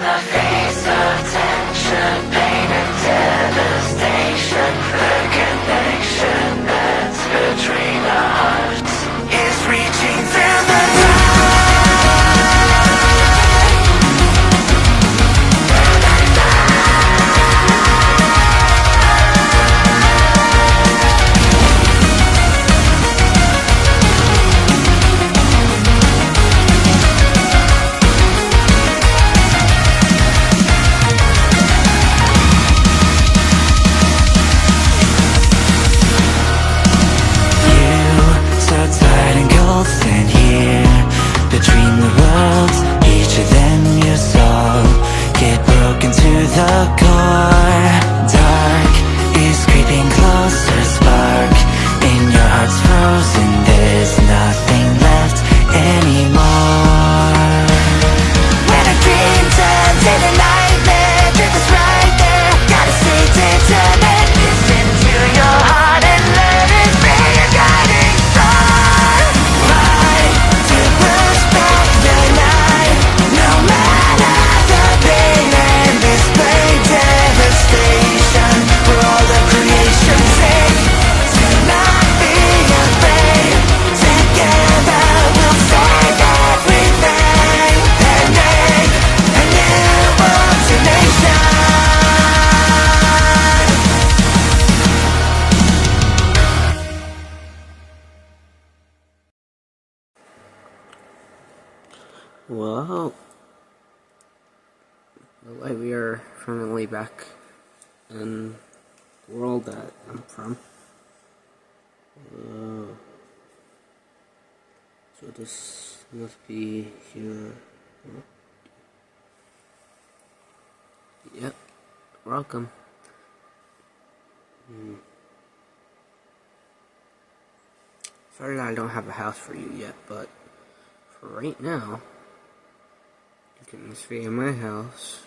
the face of tension, pain and devastation. The connection that's between our hearts is reaching through the between the worlds, each of them your soul get broken to the core. Dark is creeping closer, spark in your heart's frozen. There's nothing left anymore. When a dream turns into nightmare, truth is right there. Gotta stay determined. Listen to your heart and let it be your guiding star. Fight to push back the night, no matter the pain and display devastation. For all of creation's sake, do not be afraid. Together we'll save everything and make a new world to nation. Well, look like we are permanently back in the world that I'm from. So this must be here. Yep, welcome. Sorry that I don't have a house for you yet, but for right now, you can stay in my house.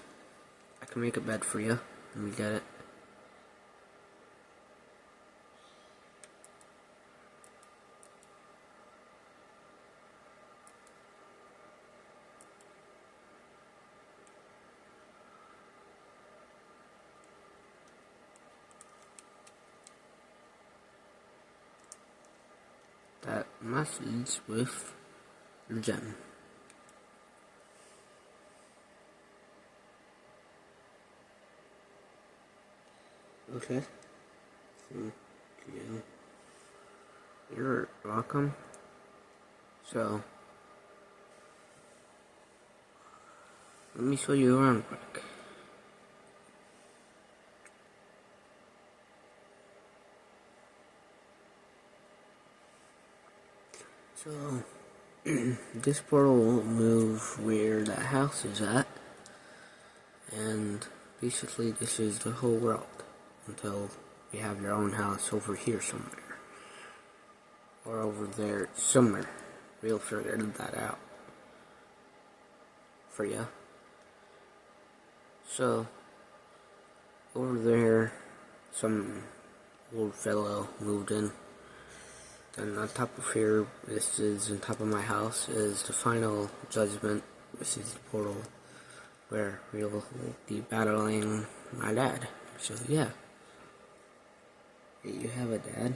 I can make a bed for you. Let me get it. That message with your gem. Okay. Thank you. You're welcome. So, let me show you around quick. So, this portal won't move where that house is at, and basically this is the whole world until you have your own house over here somewhere, or over there somewhere. We'll figure that out for you. So, over there, some old fellow moved in. And on top of here, this is on top of my house, is the final judgment. This is the portal where we'll be battling my dad. So yeah. You have a dad?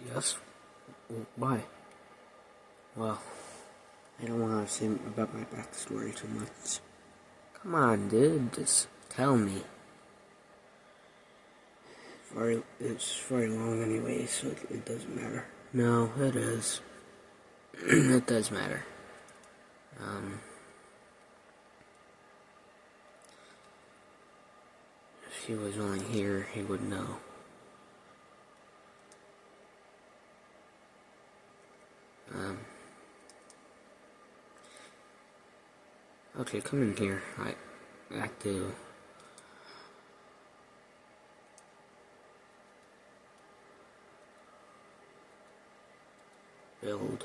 Yes. Why? Well, I don't want to say about my backstory too much. Come on, dude, just tell me. It's very long anyway, so it doesn't matter. No, it is. It does matter. If he was only here, he would know. Okay, come in here. I have to build.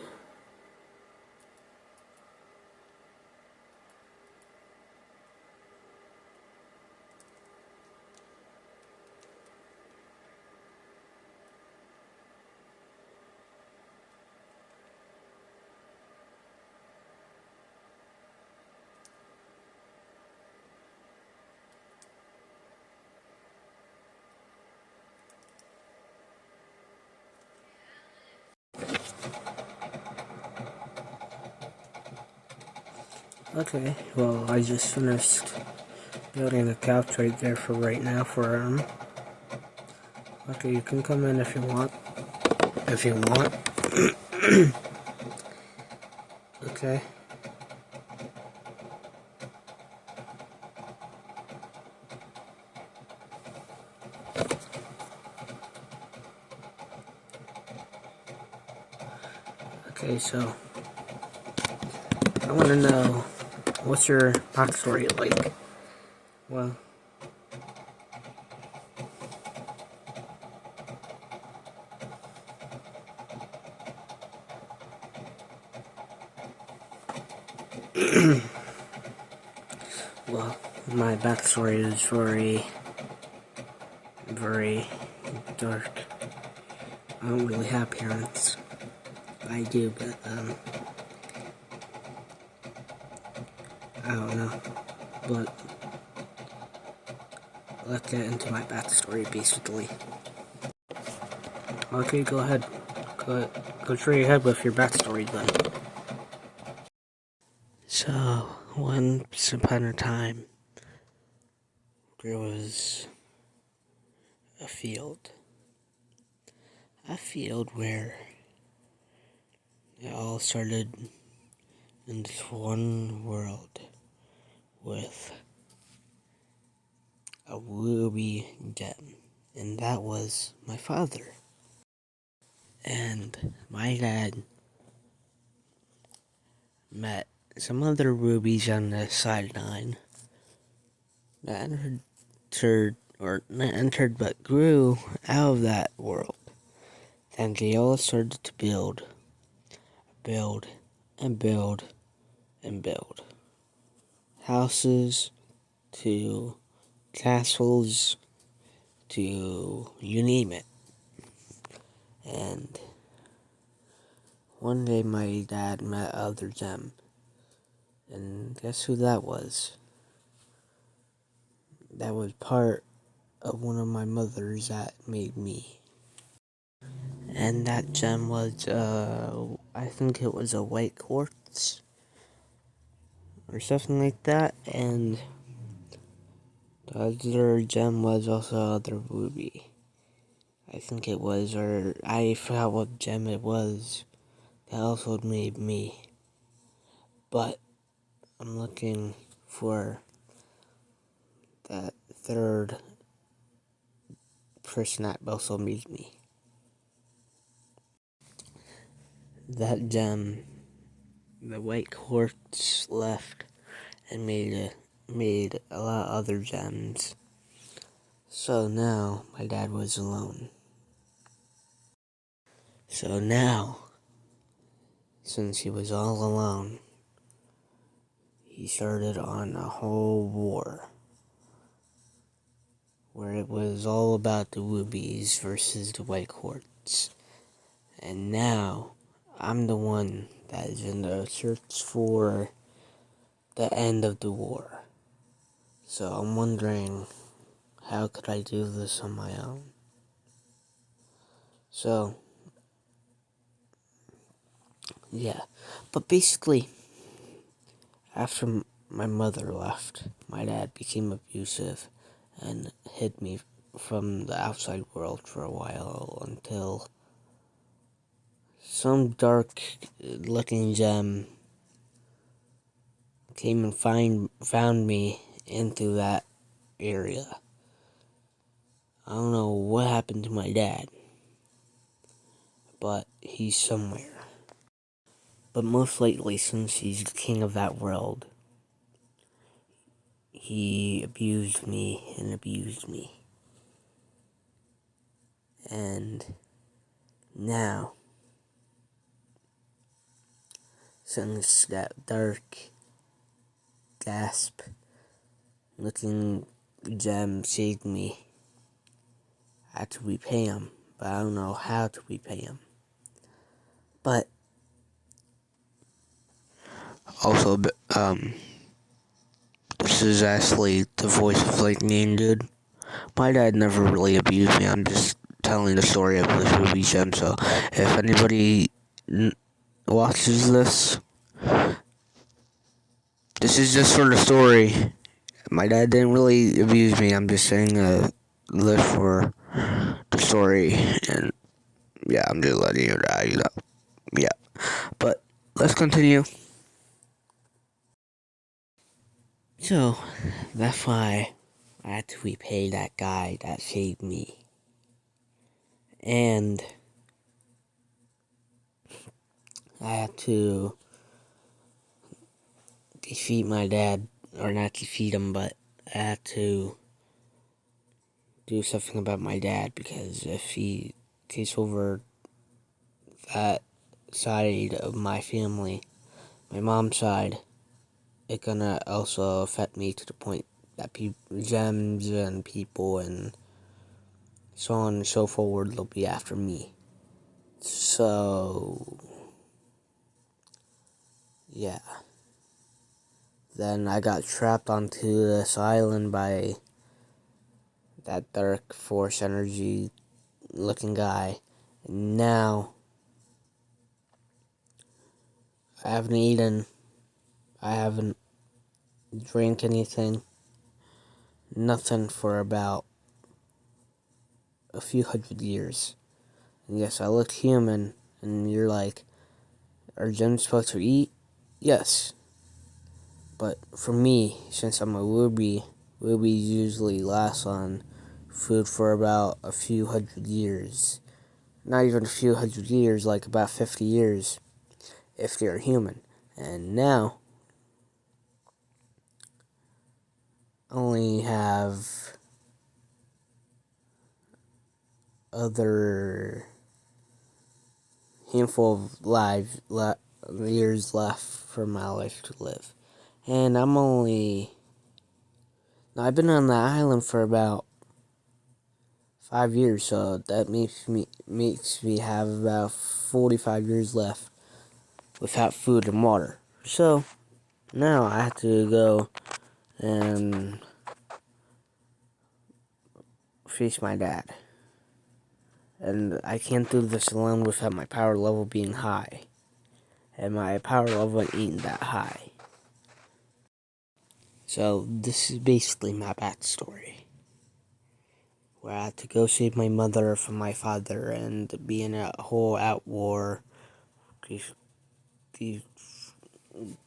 Okay, well, I just finished building a couch right there for right now for him. Okay, you can come in if you want. If you want. Okay. Okay, so I want to know, what's your backstory like? Well, well, my backstory is very, very dark. I don't really have parents. I do, but, I don't know. But, let's get into my backstory, basically. Okay, go ahead. Go straight ahead with your backstory, then. So, once upon a time, there was a field. A field where it all started in this one world with a ruby gem. And that was my father. And my dad met some other rubies on the sideline that entered but grew out of that world. And they all started to build, and build, and build. Houses, to castles, to you name it. And one day my dad met other gem. And guess who that was? That was part of one of my mothers that made me. And that gem was, I think it was a white quartz, or something like that, and the other gem was also other ruby. I think it was, or I forgot what gem it was, that also made me. But I'm looking for that third person that also made me. That gem, the white quartz, left and made a lot of other gems. So now my dad was alone. So now, since he was all alone, he started on a whole war where it was all about the rubies versus the white quartz. And now I'm the one that is in the search for the end of the war. So I'm wondering, how could I do this on my own? So, yeah. But basically, after my mother left, my dad became abusive and hid me from the outside world for a while until some dark looking gem came and found me into that area. I don't know what happened to my dad, but he's somewhere. But most likely, since he's the king of that world, he abused me and abused me. And now, since that dark, gasp looking gem saved me, I had to repay him, but I don't know how to repay him. But also, this is actually the voice of LightningDude. My dad never really abused me. I'm just telling the story of this ruby gem. So if anybody watches this, This is just for the story. My dad didn't really abuse me. I'm just saying live for the story, and yeah, I'm just letting you know. Yeah, but let's continue. So that's why I had to repay that guy that saved me, and I had to defeat my dad, or not defeat him, but I had to do something about my dad, because if he takes over that side of my family, my mom's side, it gonna also affect me to the point that gems and people and so on and so forward will be after me. So yeah. Then I got trapped onto this island by that dark force energy looking guy. And now I haven't eaten, I haven't drank anything, nothing for about a few hundred years. And yes, I look human, and you're like, are gems supposed to eat? Yes. But for me, since I'm a ruby, rubies usually last on food for about a few hundred years. Not even a few hundred years, like about 50 years, if they're human. And now, I only have other handful of years left for my life to live. And I've been on the island for about 5 years, so that makes me have about 45 years left without food and water. So now I have to go and face my dad. And I can't do this alone without my power level being high. And my power level ain't that high. So this is basically my backstory, where I had to go save my mother from my father and be in a whole out war these,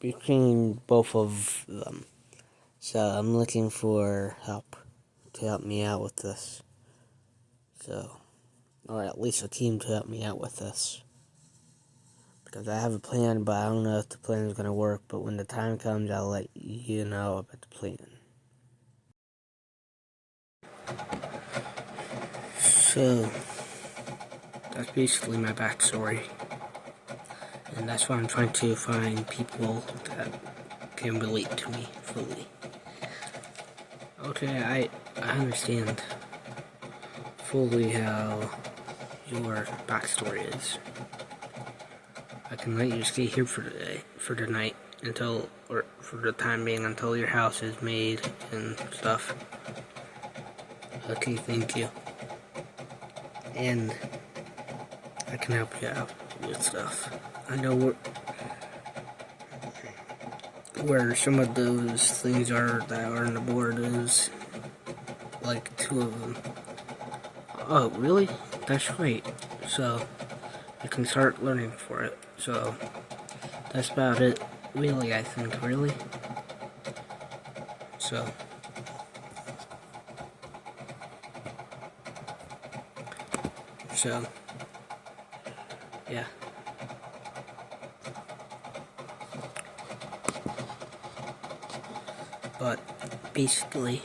between both of them. So I'm looking for help to help me out with this. So, or at least a team to help me out with this. Because I have a plan, but I don't know if the plan is going to work. But when the time comes, I'll let you know about the plan. So, that's basically my backstory. And that's why I'm trying to find people that can relate to me fully. Okay, I understand fully how your backstory is. I can let you stay here for the night, or for the time being, until your house is made and stuff. Okay, thank you. And I can help you out with stuff. I know where some of those things are that are on the board is like 2 of them. Oh, really? That's great. So you can start learning for it. So that's about it. Really, I think, really. So yeah. But basically,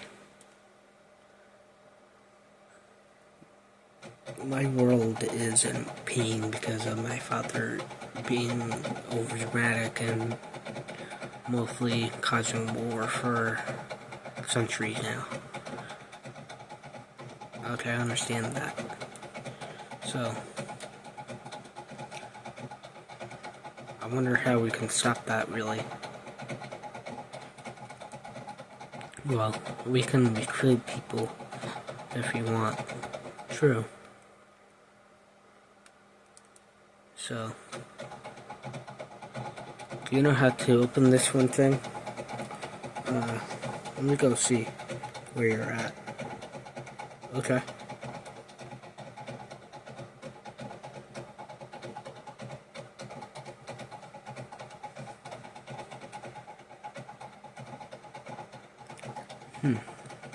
my world is in pain because of my father being overdramatic and mostly causing war for centuries now. Okay, I understand that. So, I wonder how we can stop that, really. Well, we can recruit people if we want. True. So, do you know how to open this one thing? Let me go see where you're at. Okay.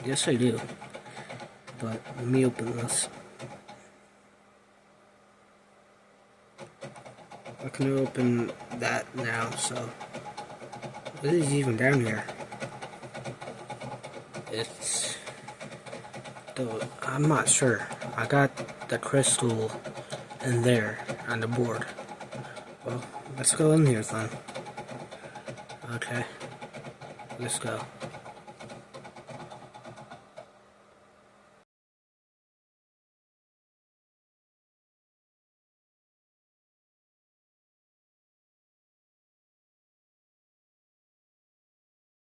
Yes, I do. But let me open this. I can open that now, so what is even down here? It's I'm not sure. I got the crystal in there on the board. Well, let's go in here then. Okay, let's go.